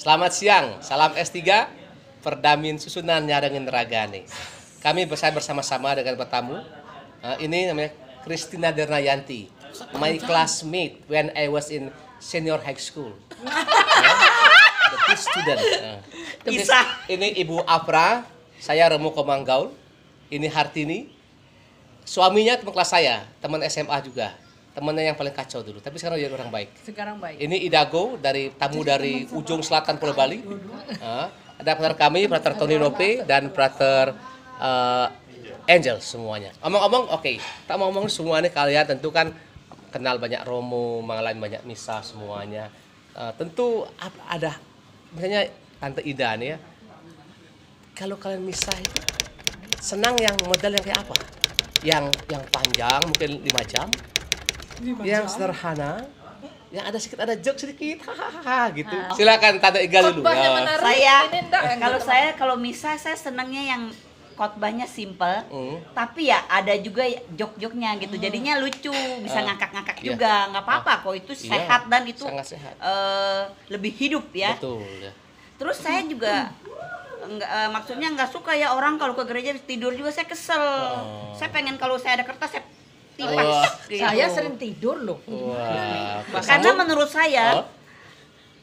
Selamat siang, salam S3, Perdamin Susunan Nyarengin Ragane. Kami bersama-sama dengan bertamu. Ini namanya Christina Dernayanti, my classmate when I was in senior high school. The good student. Ini Ibu Afra, saya Remo Komanggaul. Ini Hartini, suaminya teman kelas saya, teman SMA juga. Temannya yang paling kacau dulu, tapi sekarang jadi orang baik. Sekarang baik. Ini Idago, tamu dari ujung selatan Pulau Bali. Ada partner kami, partner Tony Nope dan partner Angel semuanya. Omong-omong, oke. Tak mau ngomong semuanya kalian tentu kan kenal banyak Romo, mengalami banyak misa semuanya. Tentu ada, misalnya Tante Ida nih ya. Kalau kalian misa itu senang yang model yang kayak apa? Yang panjang mungkin 5 jam. Yang sederhana, yang ada joke sedikit, hahaha gitu. Silakan Tante Iga dulu. Kalau misa saya senangnya yang khotbahnya simple, tapi ya ada juga jok-joknya gitu. Jadinya lucu, bisa ngakak-ngakak juga, nggak apa-apa kok itu sehat dan itu sehat. Lebih hidup ya. Betul. Ya. Terus saya juga maksudnya nggak suka ya orang kalau ke gereja tidur juga saya kesel. Saya pengen kalau saya ada kertas saya tipas. Gitu. Saya sering tidur loh. Karena menurut saya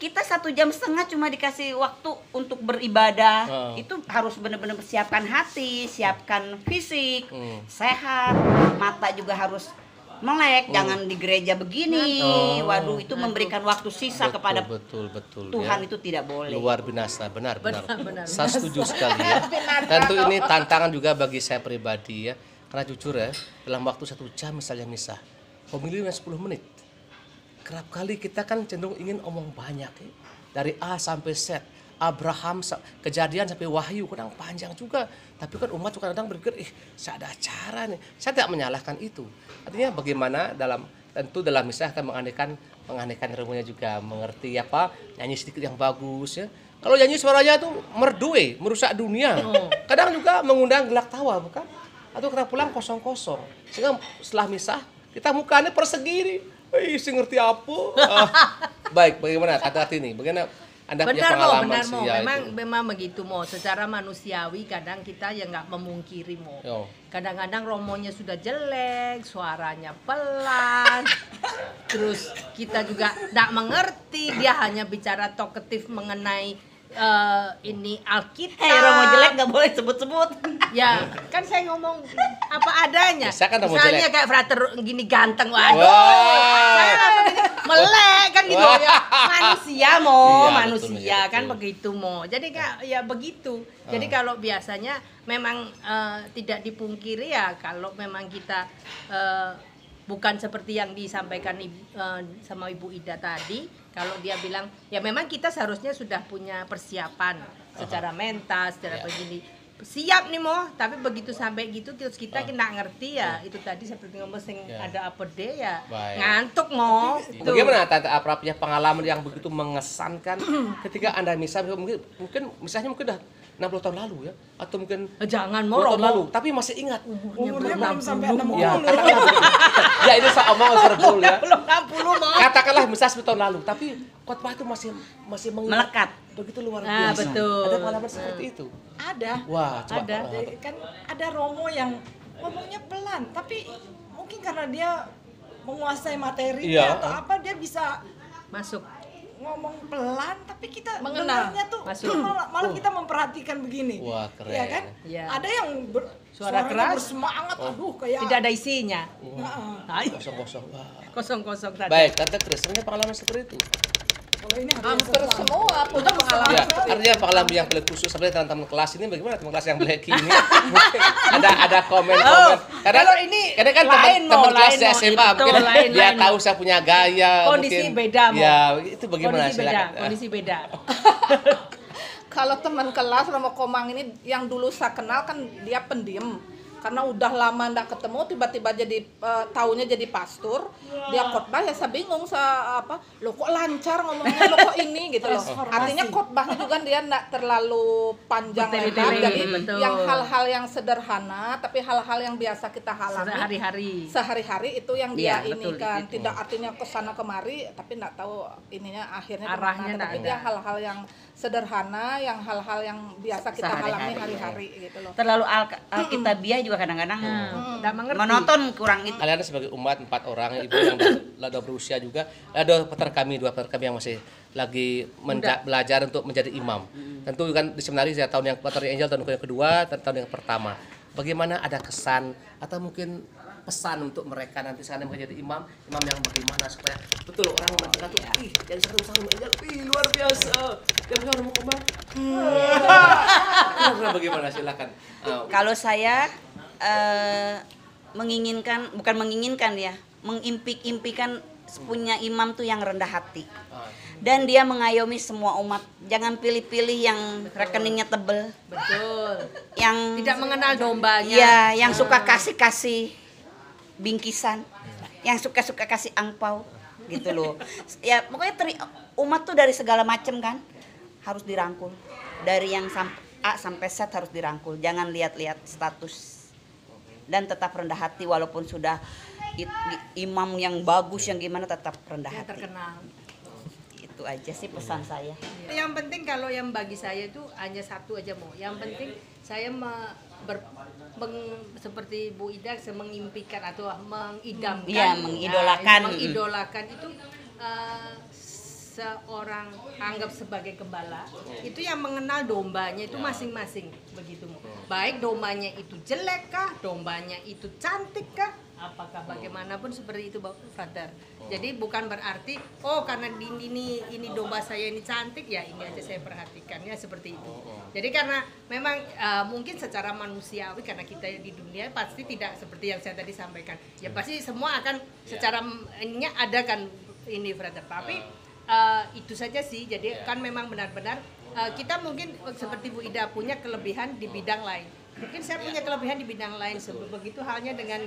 kita 1,5 jam cuma dikasih waktu untuk beribadah. Itu harus benar-benar persiapkan hati, siapkan fisik, sehat, mata juga harus melek, jangan di gereja begini. Waduh, itu memberikan waktu sisa kepada betul Tuhan ya. Itu tidak boleh. Luar binasa, benar. Saya setuju sekali ya. Tentu ini tantangan juga bagi saya pribadi ya. Karena jujur ya, dalam waktu 1 jam misalnya misa, pemilihan 10 menit. Kerap kali kita kan cenderung ingin omong banyak ya. Dari A sampai Z, Abraham, Kejadian sampai Wahyu, kadang panjang juga. Tapi kan umat kadang berpikir, saya ada acara nih. Saya tidak menyalahkan itu. Artinya bagaimana tentu dalam misa akan menganehkan ilmunya juga, mengerti apa, nyanyi sedikit yang bagus ya. Kalau nyanyi suaranya tuh merdu, merusak dunia. Kadang juga mengundang gelak tawa, bukan? Atau kita pulang kosong-kosong. Sehingga setelah misa, kita mukanya persegi nih. Si ngerti apa? Baik, bagaimana kata ini? Bagaimana Anda punya pengalaman benar, sih? Ya, memang begitu Mo. Secara manusiawi kadang kita ya nggak memungkiri Mo. Kadang-kadang romonya sudah jelek, suaranya pelan. Terus kita juga nggak mengerti, dia hanya bicara talkative mengenai ini Alkitab. Romo jelek nggak boleh sebut-sebut. Ya, kan saya ngomong apa adanya. Misalnya kayak frater gini ganteng, waduh. Saya langsung gini, melek kan gitu ya. Manusia manusia betul, kan begitu Jadi ya begitu. Jadi kalau biasanya memang tidak dipungkiri ya kalau memang kita bukan seperti yang disampaikan sama Ibu Ida tadi. Kalau dia bilang, ya memang kita seharusnya sudah punya persiapan secara mental, secara begini. Siap nih tapi begitu sampai gitu terus kita nggak ngerti ya. Itu tadi seperti ngomong ada apa deh ya. Ngantuk Bagaimana Tante Afra punya pengalaman yang begitu mengesankan ketika Anda misa, mungkin misalnya udah 60 tahun lalu ya, atau mungkin jangan 20 tahun lalu, tapi masih ingat umurnya belum sampai 60. Ya ini saya omong verbal ya. Belum 60 Katakanlah misa 10 tahun lalu, tapi khotbah itu masih melekat. Begitu luar biasa. Betul. Ada pengalaman seperti itu? Ada. Wah, coba. Ada. Kan ada Romo yang ngomongnya pelan, tapi mungkin karena dia menguasai materinya atau apa, dia bisa masuk. Ngomong pelan tapi kita mengenal dengarnya tuh malah kita memperhatikan begini. Wah, keren. Ya kan? Ya. Ada yang suara keras, bersemangat, kayak tidak ada isinya. Kosong-kosong. Kosong-kosong tadi. Baik, Tante Chris, punya pengalaman seperti itu? Kalau ini hampir semua punya pengalaman. Ya, artinya pengalaman yang paling khusus sebenarnya teman-teman kelas ini bagaimana teman kelas yang black ini? ada komen-komen. Kalau ini kan teman kelas di SMA mungkin dia tahu saya punya gaya. Kondisi mungkin, beda ya, itu bagaimana? Kondisi beda. Kalau teman kelas Romo Komang ini yang dulu saya kenal kan dia pendiam. Karena udah lama nggak ketemu, tiba-tiba jadi taunya jadi pastor, dia khotbah ya saya bingung lo kok lancar ngomongnya, lo kok ini gitu loh. Artinya khotbahnya juga dia nggak terlalu panjang lebar, jadi yang hal-hal yang sederhana, tapi hal-hal yang biasa kita alami sehari-hari itu yang dia ini kan, tidak artinya kesana kemari, tapi nggak tahu ininya akhirnya arahnya, tapi dia hal-hal yang sederhana, yang hal-hal yang biasa kita alami hari-hari gitu loh. Terlalu alkitabiah juga kadang-kadang Nggak mengerti. monoton, kurang itu. Kalian sebagai umat 4 orang, ibu yang sudah berusia juga, ada dua partner kami yang masih lagi belajar untuk menjadi imam. Tentu kan di seminari saya tahun yang Patori Angel tahun yang kedua, tahun yang pertama. Bagaimana ada kesan atau mungkin pesan untuk mereka nanti sana menjadi imam yang bagaimana supaya betul orang mengatakan tuh, ih jadi satu sama Angel, ih luar biasa. Yang benar mau kemana? Bagaimana silakan. Kalau saya bukan menginginkan ya, mengimpi-impikan punya imam tuh yang rendah hati. Dan dia mengayomi semua umat. Jangan pilih-pilih yang rekeningnya tebel. Betul. Yang Tidak mengenal dombanya. ya, yang suka kasih-kasih bingkisan, yang suka-suka kasih angpau gitu loh. Ya pokoknya umat tuh dari segala macam kan harus dirangkul. Dari yang A sampai Z harus dirangkul. Jangan lihat-lihat status. Dan tetap rendah hati walaupun sudah imam yang bagus yang gimana tetap rendah Yang hati. terkenal. Itu aja sih pesan saya. Yang penting kalau yang bagi saya itu hanya satu aja mau. Yang penting saya seperti Bu Ida mengimpikan atau mengidamkan. Iya, mengidolakan. Mengidolakan itu seorang anggap sebagai gembala itu yang mengenal dombanya itu masing-masing begitu. Baik dombanya itu jelek kah, dombanya itu cantik kah, apakah bagaimanapun seperti itu, Father. Jadi bukan berarti karena ini domba saya ini cantik ya ini aja saya perhatikan ya seperti itu. Jadi karena memang mungkin secara manusiawi karena kita di dunia pasti tidak seperti yang saya tadi sampaikan. Ya pasti semua akan secara ininya ada kan ini, Father. Tapi itu saja sih. Jadi kan memang benar-benar kita mungkin seperti Bu Ida punya kelebihan di bidang lain. Mungkin saya punya kelebihan di bidang lain. Begitu halnya dengan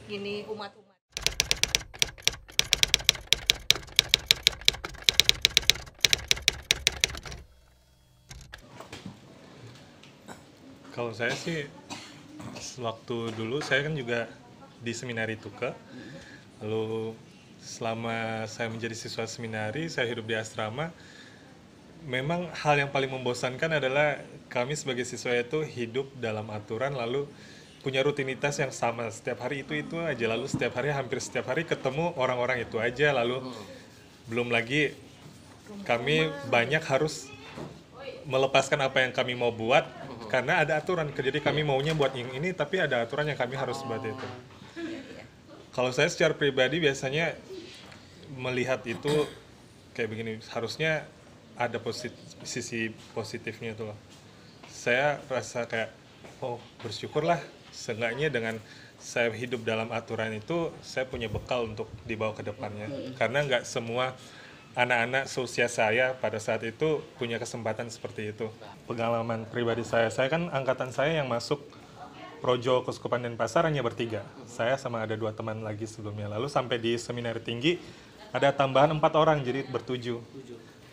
gini umat-umat. Kalau saya sih waktu dulu saya kan juga di seminari Tuka. Lalu selama saya menjadi siswa seminari, saya hidup di asrama. Memang hal yang paling membosankan adalah kami sebagai siswa itu hidup dalam aturan lalu punya rutinitas yang sama setiap hari itu aja, lalu hampir setiap hari ketemu orang-orang itu aja, lalu belum lagi kami banyak harus melepaskan apa yang kami mau buat karena ada aturan. Jadi kami maunya buat yang ini tapi ada aturan yang kami harus buat itu. Kalau saya secara pribadi biasanya melihat itu kayak begini, harusnya ada sisi positifnya itu loh. Saya rasa kayak bersyukurlah seenggaknya dengan saya hidup dalam aturan itu saya punya bekal untuk dibawa ke depannya. Karena nggak semua anak-anak seusia saya pada saat itu punya kesempatan seperti itu. Pengalaman pribadi saya kan angkatan saya yang masuk Projo Keuskupan Denpasar hanya bertiga. Saya sama ada 2 teman lagi sebelumnya. Lalu sampai di seminari tinggi ada tambahan 4 orang jadi bertujuh.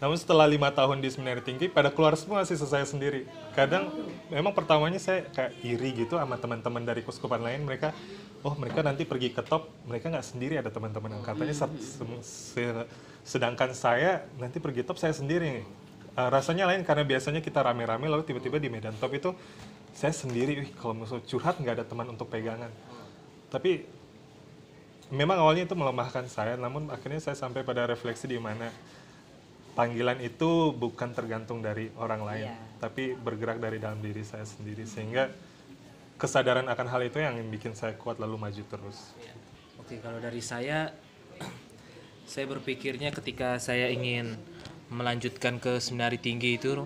Namun setelah 5 tahun di seminari tinggi pada keluar semua sisa saya sendiri. Kadang memang pertamanya saya kayak iri gitu sama teman-teman dari keuskupan lain. Mereka nanti pergi ke top, mereka nggak sendiri, ada teman-teman angkatannya. Sedangkan saya nanti pergi top saya sendiri. Rasanya lain karena biasanya kita rame-rame lalu tiba-tiba di medan top itu saya sendiri. Kalau mau curhat nggak ada teman untuk pegangan. Tapi memang awalnya itu melemahkan saya, namun akhirnya saya sampai pada refleksi di mana panggilan itu bukan tergantung dari orang lain, tapi bergerak dari dalam diri saya sendiri, sehingga kesadaran akan hal itu yang bikin saya kuat lalu maju terus. Oke, kalau dari saya berpikirnya ketika saya ingin melanjutkan ke seminari tinggi itu,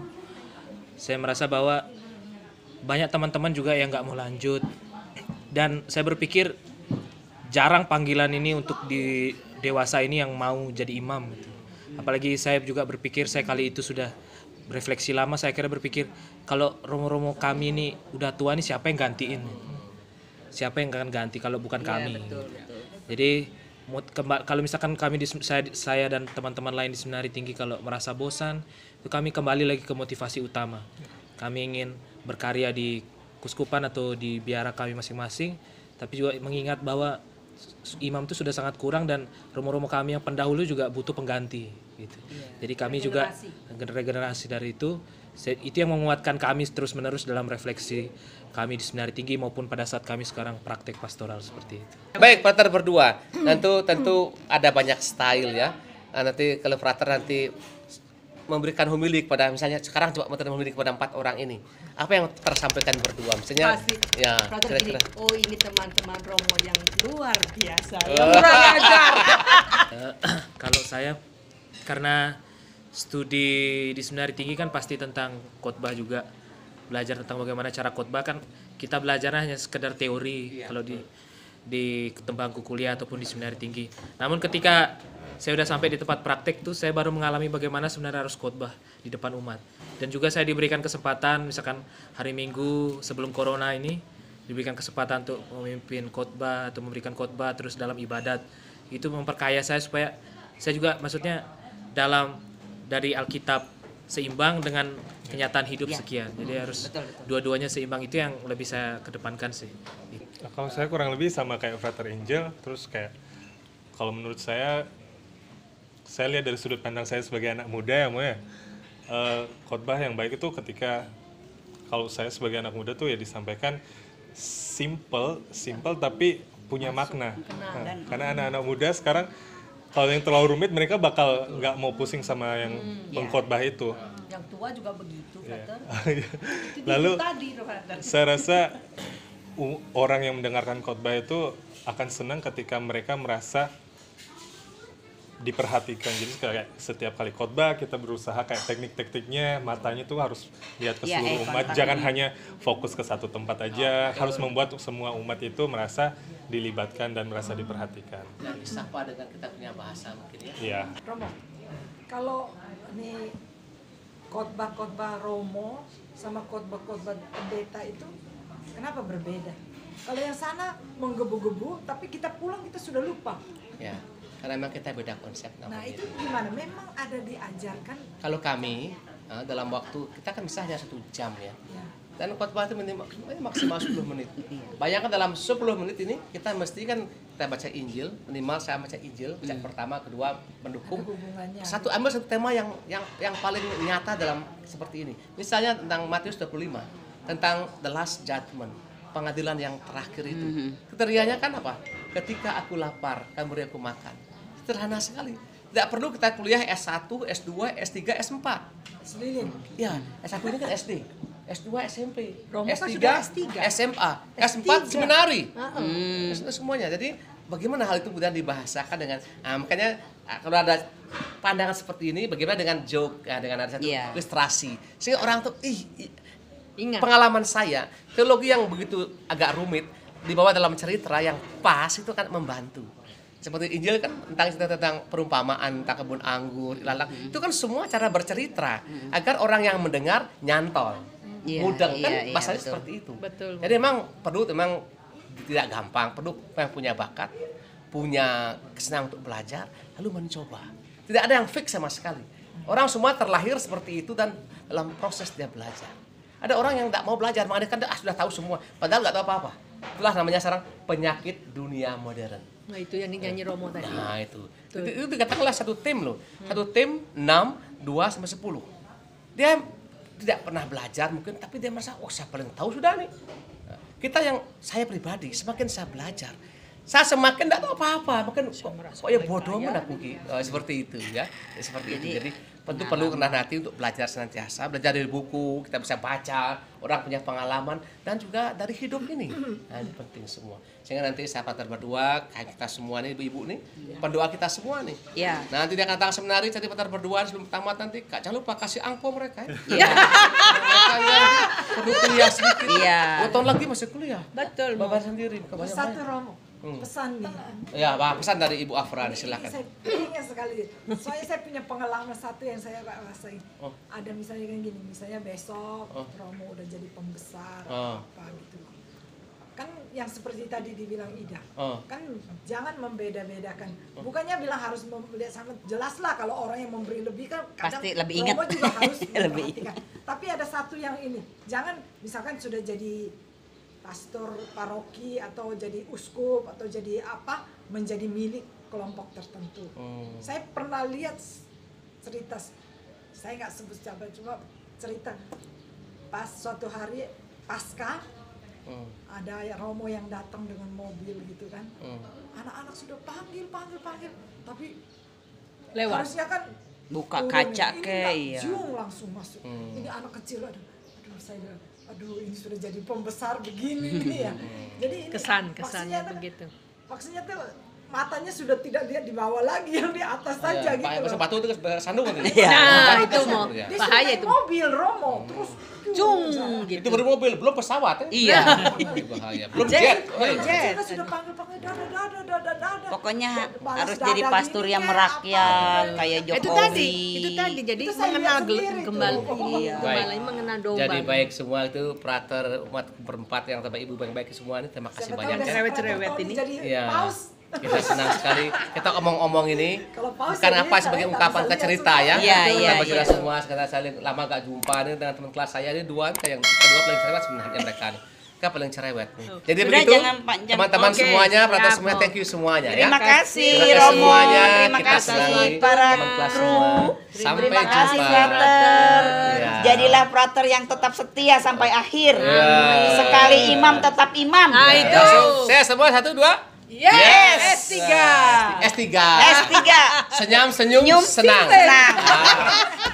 saya merasa bahwa banyak teman-teman juga yang nggak mau lanjut, dan saya berpikir jarang panggilan ini untuk di dewasa ini yang mau jadi imam gitu. Apalagi saya juga berpikir, saya kali itu sudah berefleksi lama, saya kira berpikir kalau romo-romo kami ini udah tua nih siapa yang gantiin? Siapa yang akan ganti kalau bukan kami? Betul. Jadi kalau misalkan kami saya dan teman-teman lain di seminari tinggi kalau merasa bosan, itu kami kembali lagi ke motivasi utama. Kami ingin berkarya di kuskupan atau di biara kami masing-masing, tapi juga mengingat bahwa imam itu sudah sangat kurang dan romo-romo kami yang pendahulu juga butuh pengganti gitu. Jadi kami juga regenerasi dari itu yang menguatkan kami terus-menerus dalam refleksi kami di Seminari Tinggi maupun pada saat kami sekarang praktek pastoral seperti itu. Baik, frater berdua. Tentu ada banyak style ya. Nanti kalau frater nanti memberikan homili kepada, misalnya sekarang coba homili kepada 4 orang ini. Apa yang tersampaikan berdua? Misalnya ya kira-kira. Oh, ini teman-teman Romo yang luar biasa. Oh. Yang kurang ajar. Kalau saya karena studi di Seminari Tinggi kan pasti tentang khotbah juga. Belajar tentang bagaimana cara khotbah kan kita belajarnya hanya sekedar teori kalau di bangku kuliah ataupun di Seminari Tinggi. Namun ketika saya udah sampai di tempat praktek tuh saya baru mengalami bagaimana sebenarnya harus khotbah di depan umat. Dan juga saya diberikan kesempatan misalkan hari Minggu sebelum corona ini diberikan kesempatan untuk memimpin khotbah atau memberikan khotbah terus dalam ibadat. Itu memperkaya saya supaya saya juga maksudnya dari Alkitab seimbang dengan kenyataan hidup sekian. Jadi harus dua-duanya seimbang, itu yang lebih saya kedepankan sih. Kalau saya kurang lebih sama kayak Frater Angel, terus kayak kalau menurut saya lihat dari sudut pandang saya sebagai anak muda ya Mo ya, khotbah yang baik itu ketika kalau saya sebagai anak muda tuh ya disampaikan simple tapi punya makna. Karena anak-anak muda sekarang kalau yang terlalu rumit mereka bakal nggak mau pusing sama yang pengkhotbah itu. Yang tua juga begitu, Frater. Lalu saya rasa orang yang mendengarkan khotbah itu akan senang ketika mereka merasa diperhatikan. Jadi kayak setiap kali khotbah kita berusaha kayak teknik-tekniknya, matanya tuh harus lihat ke seluruh umat, jangan hanya fokus ke satu tempat aja, harus membuat semua umat itu merasa dilibatkan dan merasa diperhatikan. Dan disapa dengan kita punya bahasa mungkin ya. Iya. Romo, kalau ini khotbah Romo sama khotbah pendeta itu kenapa berbeda? Kalau yang sana menggebu-gebu, tapi kita pulang kita sudah lupa. Ya. Karena memang kita beda konsep namanya. Nah itu gimana? Memang ada diajarkan? Kalau kami dalam waktu kita kan bisa hanya 1 jam ya. Dan khotbah itu maksimal 10 menit. Bayangkan dalam 10 menit ini kita mesti kan kita baca Injil, minimal saya baca Injil, baca pertama, kedua mendukung. Ambil satu tema yang paling nyata dalam seperti ini. Misalnya tentang Matius 25, tentang the last judgment, pengadilan yang terakhir itu. Kriterianya kan apa? Ketika aku lapar, kamu beri aku makan. Sederhana sekali. Tidak perlu kita kuliah S1, S2, S3, S4. Ya, S1 ini kan SD. S2 SMP, S3 SMA, S4 seminari. Semuanya. Jadi bagaimana hal itu kemudian dibahasakan dengan makanya kalau ada pandangan seperti ini bagaimana dengan joke dengan ada satu ilustrasi sehingga orang tuh ingat pengalaman saya teologi yang begitu agak rumit dibawa dalam cerita yang pas itu kan membantu. Seperti Injil kan tentang perumpamaan tentang kebun anggur, ilalang. Itu kan semua cara bercerita agar orang yang mendengar nyantol. Mudeng kan bahasanya seperti itu. Betul. Jadi memang tidak gampang, perlu yang punya bakat, punya kesenangan untuk belajar, lalu mencoba. Tidak ada yang fix sama sekali. Orang semua terlahir seperti itu dan dalam proses dia belajar. Ada orang yang tidak mau belajar, mengadakan sudah tahu semua, padahal nggak tahu apa-apa. Itulah namanya sekarang penyakit dunia modern. Nah itu yang dinyanyi Romo tadi. Nah itu dikatakanlah satu tim loh, satu tim 6, 2 sampai 10. Dia tidak pernah belajar mungkin, tapi dia merasa saya paling tahu sudah nih. Kita saya pribadi semakin saya belajar, saya semakin tidak tahu apa-apa, makin bodoh mana aku seperti itu ya, seperti itu. Jadi tentu perlu rendah hati untuk belajar senantiasa, belajar dari buku, kita bisa baca, orang punya pengalaman dan juga dari hidup ini. Nah ini penting semua. Sehingga nanti saya frater berdua, kita semua nih ibu-ibu nih, pendoa kita semua nih. Ya. Nah, nanti dia akan datang seminari jadi frater berdua sebelum tamat nanti, Kak jangan lupa kasih angpo mereka ya. Mereka perlu kuliah sedikit. Iya. 2 tahun lagi masih kuliah. Betul. Bapak sendiri. Satu Romo, pesan nih. Ya, pesan dari Ibu Afra, silakan. Saya ingin sekali. Soalnya saya punya pengalaman satu yang saya rasain. Ada misalnya kan gini, misalnya besok Romo udah jadi pembesar apa gitu. Kan yang seperti tadi dibilang Ida, kan jangan membeda-bedakan. Bukannya bilang harus melihat sama, jelas lah kalau orang yang memberi lebih kan kadang pasti lebih ingat. Romo juga harus memperhatikan. Tapi ada satu yang ini, jangan misalkan sudah jadi pastor paroki atau jadi uskup atau jadi apa menjadi milik kelompok tertentu. Saya pernah lihat cerita, saya nggak sebut siapa, cuma cerita pas suatu hari Paskah ada Romo yang datang dengan mobil gitu kan, anak-anak sudah panggil, tapi Lewat. harusnya kan Buka turun, kaca ini ke, nggak, iya. jung langsung masuk. Ini anak kecil, aduh saya bilang, aduh ini sudah jadi pembesar begini nih ya. Jadi ini Kesannya maksudnya begitu. Maksudnya tuh matanya sudah tidak lihat di bawah lagi, yang di atas saja gitu loh. Sepatu itu sandung kan. Nah, itu mau Dia bahaya sudah itu. mobil Romo terus Cung Itu gitu. baru mobil, belum pesawat ya. Iya. Bahaya. Belum jet. kita sudah panggil dada. Pokoknya Balas harus dada jadi pastor gini yang kayak merakyat apa, kayak Itu Jokowi. tadi jadi Itu saya mengenal lihat sendiri gembala tuh. ini, gembala mengenal domba. Jadi baik semua itu prater umat berempat yang terbaik, ibu baik-baik semua ini, terima kasih Siapa tahu banyak besok ya. cerewet-cerewet Tony ini. jadi Iya. paus. Kita senang sekali. Kita omong-omong ini Kalau paus bukan saya apa lihat, sebagai saya ungkapan tak bisa kecerita lihat ya. semua. Iya, Kita iya, bercerita iya. semua, sekarang saling lama gak jumpa nih dengan teman kelas saya ini dua yang kedua paling cerewet sebenarnya mereka nih. Mereka paling cerewet nih. Jadi Sudah, begitu jangan panjang. teman-teman Oke, semuanya, prater siap, semuanya, Mo. thank you semuanya ya. Terima kasih Terima kasih Romo, semuanya. terima Kita kasih senang para teman kelas kru. semua. Sampai Terima kasih jumpa. Frater. Iya. Jadilah Frater yang tetap setia sampai akhir. Iya. Sekali imam tetap imam. Ah, itu. Saya semua 1, 2. S3. S3. S3. Senyum, senyum, Senyum, senang. senang. Ah.